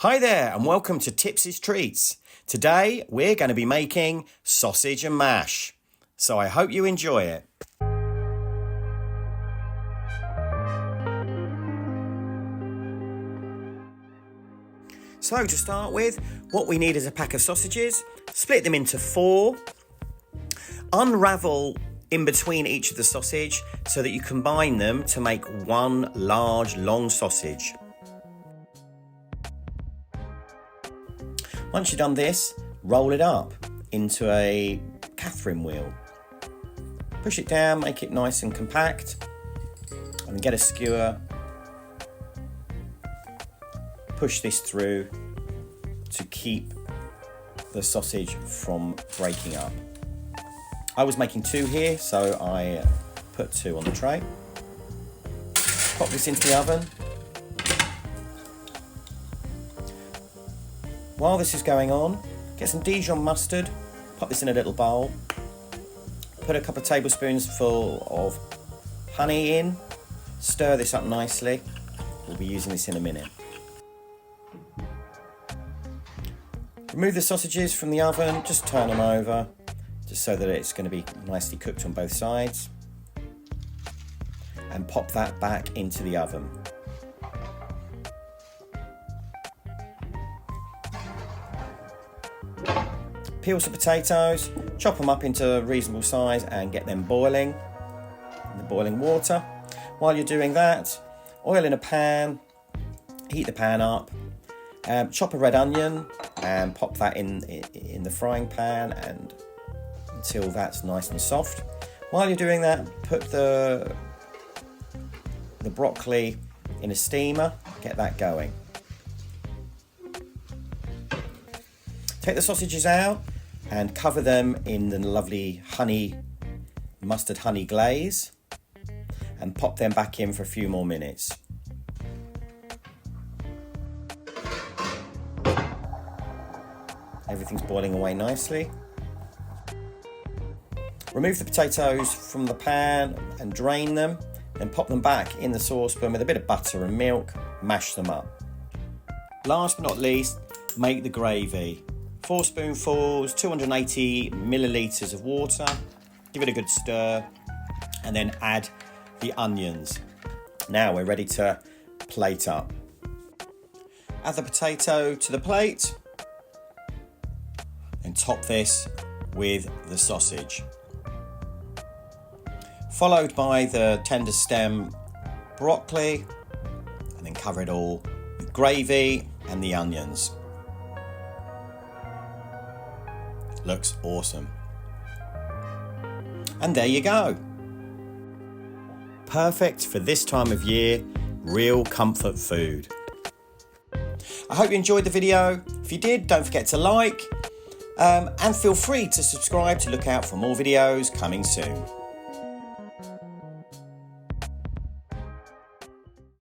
Hi there and welcome to Tipsys Treats. Today we're going to be making sausage and mash. So I hope you enjoy it. So to start with, what we need is a pack of sausages. Split them into 4. Unravel in between each of the sausage so that you combine them to make one large long sausage. Once you've done this, roll it up into a Catherine wheel. Push it down, make it nice and compact, and get a skewer. Push this through to keep the sausage from breaking up. I was making 2 here, so I put 2 on the tray. Pop this into the oven. While this is going on, get some Dijon mustard, pop this in a little bowl, put a couple of tablespoons full of honey in, stir this up nicely. We'll be using this in a minute. Remove the sausages from the oven, just turn them over, just so that it's going to be nicely cooked on both sides. And pop that back into the oven. Peel some potatoes, chop them up into a reasonable size and get them boiling in the boiling water. While you're doing that, oil in a pan, heat the pan up, chop a red onion and pop that in the frying pan and until that's nice and soft. While you're doing that, put the broccoli in a steamer, get that going. Take the sausages out and cover them in the lovely mustard honey glaze and pop them back in for a few more minutes. Everything's boiling away nicely. Remove the potatoes from the pan and drain them, then pop them back in the saucepan with a bit of butter and milk, mash them up. Last but not least, make the gravy. 4 spoonfuls, 280 millilitres of water, give it a good stir, and then add the onions. Now we're ready to plate up. Add the potato to the plate, and top this with the sausage. Followed by the tender stem broccoli, and then cover it all with gravy and the onions. Looks awesome. And there you go. Perfect for this time of year, real comfort food. I hope you enjoyed the video. If you did, don't forget to like and feel free to subscribe to look out for more videos coming soon.